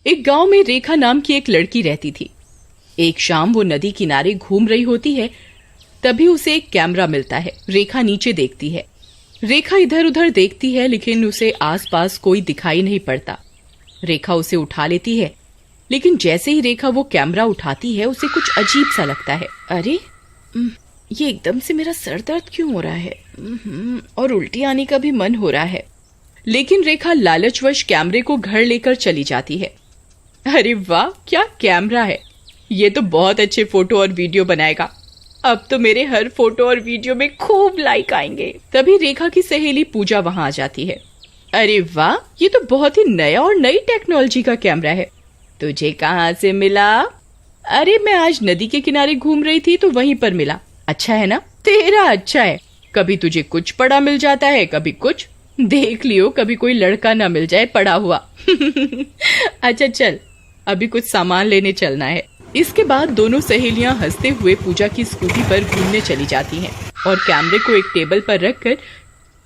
एक गांव में रेखा नाम की एक लड़की रहती थी। एक शाम वो नदी किनारे घूम रही होती है, तभी उसे एक कैमरा मिलता है। रेखा नीचे देखती है। रेखा इधर उधर देखती है, लेकिन उसे आसपास कोई दिखाई नहीं पड़ता। रेखा उसे उठा लेती है, लेकिन जैसे ही रेखा वो कैमरा उठाती है उसे कुछ अजीब सा लगता है। अरे ये एकदम से मेरा सर दर्द क्यों हो रहा है, और उल्टी आने का भी मन हो रहा है। लेकिन रेखा लालचवश कैमरे को घर लेकर चली जाती है। अरे वाह, क्या कैमरा है, ये तो बहुत अच्छे फोटो और वीडियो बनाएगा। अब तो मेरे हर फोटो और वीडियो में खूब लाइक आएंगे। तभी रेखा की सहेली पूजा वहां आ जाती है। अरे वाह, ये तो बहुत ही नया और नई टेक्नोलॉजी का कैमरा है। तुझे कहाँ से मिला? अरे मैं आज नदी के किनारे घूम रही थी तो वहीं पर मिला। अच्छा है ना? तेरा अच्छा है, कभी तुझे कुछ पड़ा मिल जाता है, कभी कुछ। देख लियो कभी कोई लड़का ना मिल जाए पड़ा हुआ। अच्छा चल, अभी कुछ सामान लेने चलना है। इसके बाद दोनों सहेलियां हंसते हुए पूजा की स्कूटी पर घूमने चली जाती हैं और कैमरे को एक टेबल पर रखकर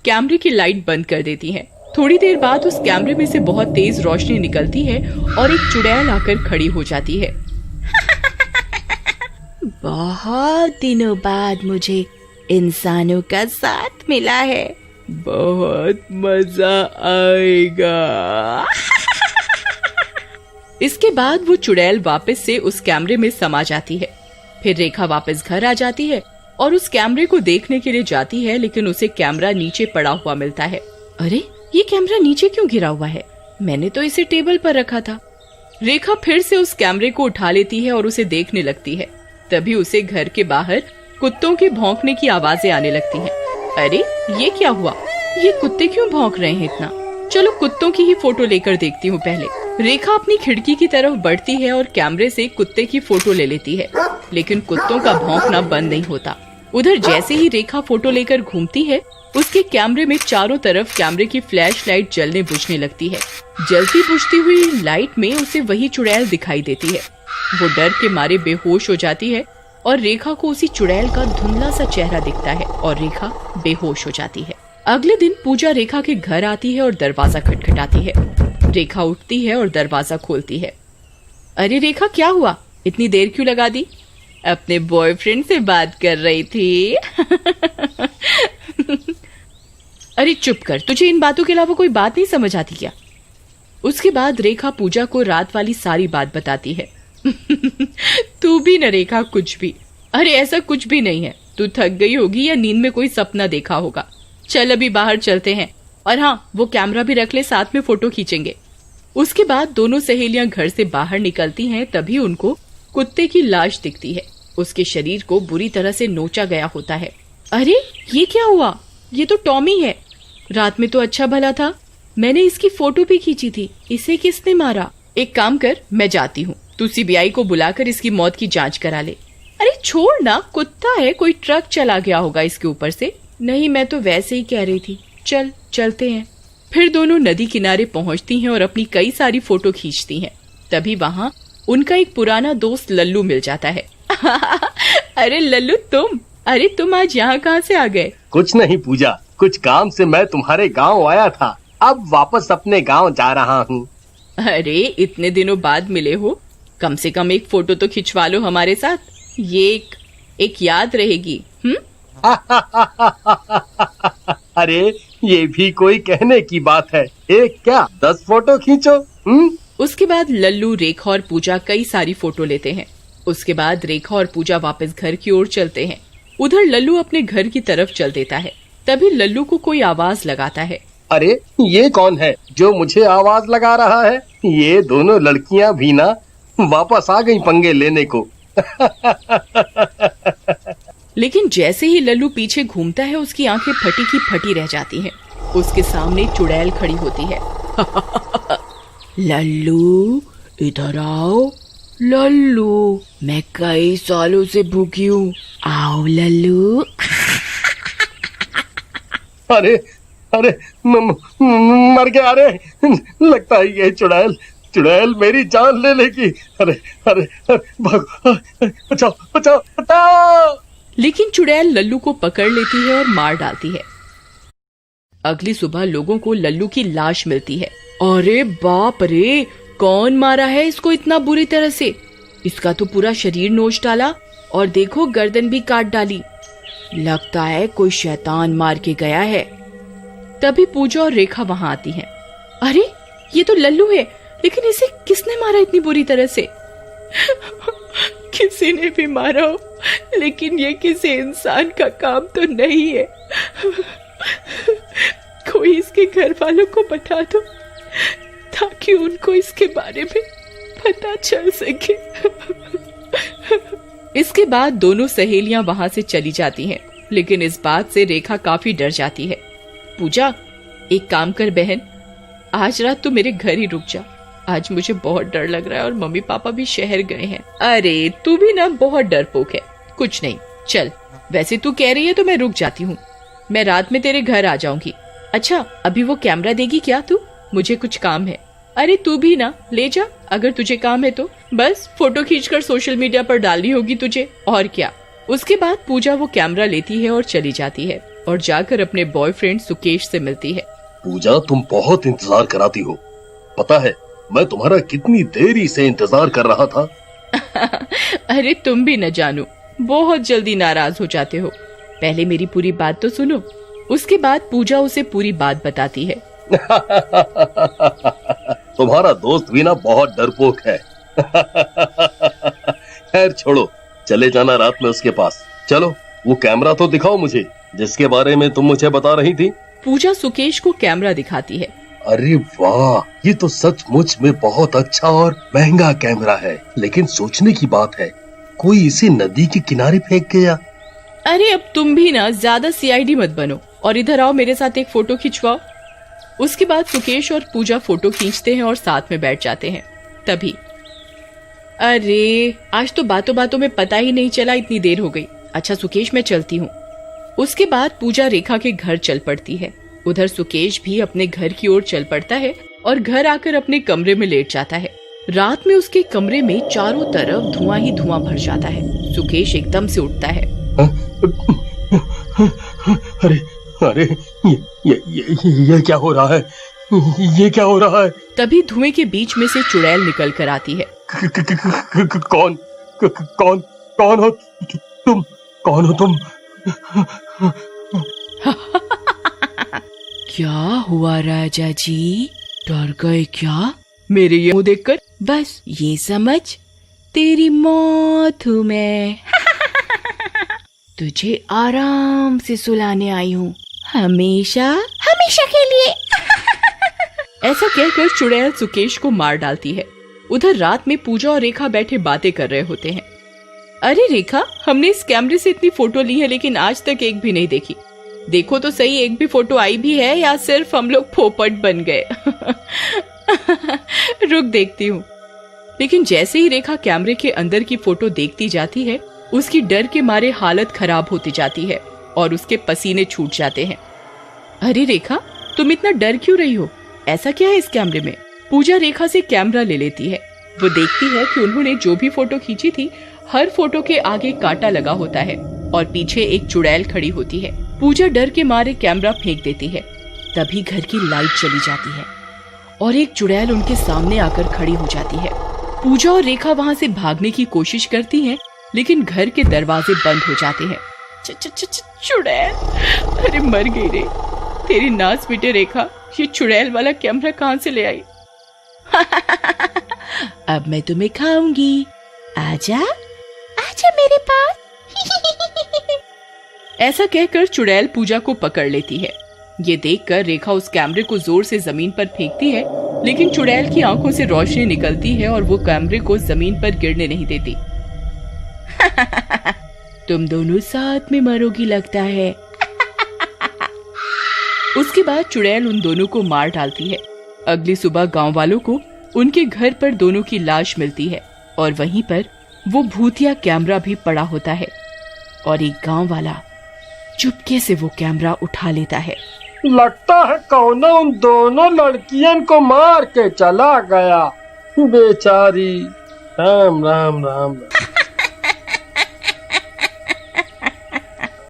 कैमरे की लाइट बंद कर देती हैं। थोड़ी देर बाद उस कैमरे में से बहुत तेज रोशनी निकलती है और एक चुड़ैल आकर खड़ी हो जाती है। बहुत दिनों बाद मुझे इंसानों का साथ मिला है, बहुत मजा आएगा। इसके बाद वो चुड़ैल वापस से उस कैमरे में समा जाती है। फिर रेखा वापस घर आ जाती है और उस कैमरे को देखने के लिए जाती है, लेकिन उसे कैमरा नीचे पड़ा हुआ मिलता है। अरे ये कैमरा नीचे क्यों गिरा हुआ है? मैंने तो इसे टेबल पर रखा था। रेखा फिर से उस कैमरे को उठा लेती है और उसे देखने लगती है। तभी उसे घर के बाहर कुत्तों के भौंकने की आवाजें आने लगती हैं। अरे ये क्या हुआ? ये कुत्ते क्यों भौंक रहे हैं इतना? चलो कुत्तों की ही फोटो लेकर देखती हूँ पहले। रेखा अपनी खिड़की की तरफ बढ़ती है और कैमरे से कुत्ते की फोटो ले लेती है, लेकिन कुत्तों का भौंकना बंद नहीं होता। उधर जैसे ही रेखा फोटो लेकर घूमती है, उसके कैमरे में चारों तरफ कैमरे की फ्लैश लाइट जलने बुझने लगती है। जलती बुझती हुई लाइट में उसे वही चुड़ैल दिखाई देती है। वो डर के मारे बेहोश हो जाती है और रेखा को उसी चुड़ैल का धुंधला सा चेहरा दिखता है और रेखा बेहोश हो जाती है। अगले दिन पूजा रेखा के घर आती है और दरवाजा खटखटाती है। रेखा उठती है और दरवाजा खोलती है। अरे रेखा, क्या हुआ? इतनी देर क्यों लगा दी? अपने बॉयफ्रेंड से बात कर रही थी। अरे चुप कर, तुझे इन बातों के अलावा कोई बात नहीं समझ आती क्या? उसके बाद रेखा पूजा को रात वाली सारी बात बताती है। तू भी न रेखा, कुछ भी। अरे ऐसा कुछ भी नहीं है, तू थक गई होगी या नींद में कोई सपना देखा होगा। चल अभी बाहर चलते हैं, और हाँ वो कैमरा भी रख ले, साथ में फोटो खींचेंगे। उसके बाद दोनों सहेलियां घर से बाहर निकलती हैं, तभी उनको कुत्ते की लाश दिखती है। उसके शरीर को बुरी तरह से नोचा गया होता है। अरे ये क्या हुआ? ये तो टॉमी है। रात में तो अच्छा भला था, मैंने इसकी फोटो भी खींची थी। इसे किसने मारा? एक काम कर, मैं जाती हूँ, तू सीबीआई को बुलाकर इसकी मौत की जांच करा ले। अरे छोड़ ना, कुत्ता है, कोई ट्रक चला गया होगा इसके ऊपर से। नहीं, मैं तो वैसे ही कह रही थी। चल चलते हैं। फिर दोनों नदी किनारे पहुंचती हैं और अपनी कई सारी फोटो खींचती हैं। तभी वहाँ उनका एक पुराना दोस्त लल्लू मिल जाता है। अरे लल्लू तुम, अरे तुम आज यहाँ कहाँ से आ गए? कुछ नहीं पूजा, कुछ काम से मैं तुम्हारे गांव आया था, अब वापस अपने गांव जा रहा हूँ। अरे इतने दिनों बाद मिले हो, कम से कम एक फोटो तो खिंचवा लो हमारे साथ, ये एक याद रहेगी। अरे ये भी कोई कहने की बात है, एक क्या 10 फोटो खींचो। उसके बाद लल्लू, रेखा और पूजा कई सारी फोटो लेते हैं। उसके बाद रेखा और पूजा वापस घर की ओर चलते हैं। उधर लल्लू अपने घर की तरफ चल देता है। तभी लल्लू को कोई आवाज लगाता है। अरे ये कौन है जो मुझे आवाज लगा रहा है? ये दोनों लड़कियां भी ना वापस आ गई पंगे लेने को। लेकिन जैसे ही लल्लू पीछे घूमता है, उसकी आंखें फटी की फटी रह जाती हैं। उसके सामने चुड़ैल खड़ी होती है। लल्लू इधर आओ। लल्लू, मैं कई सालों से भूखी हूँ, आओ लल्लू। अरे अरे मर गया। अरे लगता है ये चुड़ैल मेरी जान ले लेगी। अरे अरे बचाओ बचाओ बचाओ। लेकिन चुड़ैल लल्लू को पकड़ लेती है और मार डालती है। अगली सुबह लोगों को लल्लू की लाश मिलती है। अरे बाप रे, कौन मारा है इसको इतना बुरी तरह से? इसका तो पूरा शरीर नोच डाला और देखो गर्दन भी काट डाली। लगता है कोई शैतान मार के गया है। तभी पूजा और रेखा वहां आती हैं। अरे ये तो लल्लू है, लेकिन इसे किसने मारा इतनी बुरी तरह से? किसी ने भी मारा हो, लेकिन ये किसी इंसान का काम तो नहीं है। कोई इसके घर वालों को बता दो ताकि उनको इसके बारे में पता चल सके। इसके बाद दोनों सहेलियां वहां से चली जाती हैं, लेकिन इस बात से रेखा काफी डर जाती है। पूजा, एक काम कर बहन, आज रात तू मेरे घर ही रुक जा। आज मुझे बहुत डर लग रहा है और मम्मी पापा भी शहर गए हैं। अरे तू भी ना बहुत डरपोक है। कुछ नहीं, चल, वैसे तू कह रही है तो मैं रुक जाती हूँ। मैं रात में तेरे घर आ जाऊंगी। अच्छा, अभी वो कैमरा देगी क्या तू? मुझे कुछ काम है। अरे तू भी ना ले जा, अगर तुझे काम है तो। बस फोटो खींचकर सोशल मीडिया पर डालनी होगी तुझे, और क्या। उसके बाद पूजा वो कैमरा लेती है और चली जाती है और जाकर अपने बॉयफ्रेंड सुकेश से मिलती है। पूजा, तुम बहुत इंतजार कराती हो। पता है मैं तुम्हारा कितनी देरी से इंतजार कर रहा था। अरे तुम भी न जानो, बहुत जल्दी नाराज हो जाते हो। पहले मेरी पूरी बात तो सुनो। उसके बाद पूजा उसे पूरी बात बताती है। तुम्हारा दोस्त भी ना बहुत डरपोक है। खैर छोड़ो, चले जाना रात में उसके पास। चलो वो कैमरा तो दिखाओ मुझे, जिसके बारे में तुम मुझे बता रही थी। पूजा सुकेश को कैमरा दिखाती है। अरे वाह, ये तो सचमुच में बहुत अच्छा और महंगा कैमरा है। लेकिन सोचने की बात है, कोई इसे नदी के किनारे फेंक गया। अरे अब तुम भी ना ज्यादा सीआईडी मत बनो और इधर आओ, मेरे साथ एक फोटो खिंचवाओ। उसके बाद सुकेश और पूजा फोटो खींचते हैं और साथ में बैठ जाते हैं। तभी अरे आज तो बातों बातों में पता ही नहीं चला, इतनी देर हो गई। अच्छा सुकेश, मैं चलती हूँ। उसके बाद पूजा रेखा के घर चल पड़ती है। उधर सुकेश भी अपने घर की ओर चल पड़ता है और घर आकर अपने कमरे में लेट जाता है। रात में उसके कमरे में चारों तरफ धुआं ही धुआं भर जाता है। सुकेश एकदम से उठता है। अरे अरे ये क्या हो रहा है? ये क्या हो रहा है? तभी धुएं के बीच में से चुड़ैल निकल कर आती है। कौन कौन कौन हो तुम? कौन हो तुम? क्या हुआ राजा जी, डर गए क्या मेरे ये मुंह देखकर? बस ये समझ, तेरी मौत हूँ मैं। तुझे आराम से सुलाने आई हूँ, हमेशा हमेशा के लिए। ऐसा कहकर चुड़ैल सुकेश को मार डालती है। उधर रात में पूजा और रेखा बैठे बातें कर रहे होते हैं। अरे रेखा, हमने इस कैमरे से इतनी फोटो ली है, लेकिन आज तक एक भी नहीं देखी। देखो तो सही, एक भी फोटो आई भी है या सिर्फ हम लोग पोपट बन गए? रुक देखती हूँ। लेकिन जैसे ही रेखा कैमरे के अंदर की फोटो देखती जाती है, उसकी डर के मारे हालत खराब होती जाती है और उसके पसीने छूट जाते हैं। अरे रेखा, तुम इतना डर क्यों रही हो? ऐसा क्या है इस कैमरे में? पूजा रेखा से कैमरा ले लेती है। वो देखती है कि उन्होंने जो भी फोटो खींची थी, हर फोटो के आगे कांटा लगा होता है और पीछे एक चुड़ैल खड़ी होती है। पूजा डर के मारे कैमरा फेंक देती है। तभी घर की लाइट चली जाती है और एक चुड़ैल उनके सामने आकर खड़ी हो जाती है। पूजा और रेखा वहाँ से भागने की कोशिश करती हैं, लेकिन घर के दरवाजे बंद हो जाते हैं। चुड़ैल, अरे मर गई रे। तेरी नाच बेटे रेखा, ये चुड़ैल वाला कैमरा कहाँ से ले आई? अब मैं तुम्हें खाऊंगी, आजा आजा मेरे पास। ऐसा कहकर चुड़ैल पूजा को पकड़ लेती है। ये देखकर रेखा उस कैमरे को जोर से जमीन पर फेंकती है, लेकिन चुड़ैल की आंखों से रोशनी निकलती है और वो कैमरे को जमीन पर गिरने नहीं देती। तुम दोनों साथ में मरोगी लगता है। उसके बाद चुड़ैल उन दोनों को मार डालती है। अगली सुबह गांव वालों को उनके घर पर दोनों की लाश मिलती है और वहीं पर वो भूतिया कैमरा भी पड़ा होता है और एक गांव वाला चुपके से वो कैमरा उठा लेता है। लगता है कौनो उन दोनों लड़कियन को मार के चला गया, बेचारी। राम राम राम राम।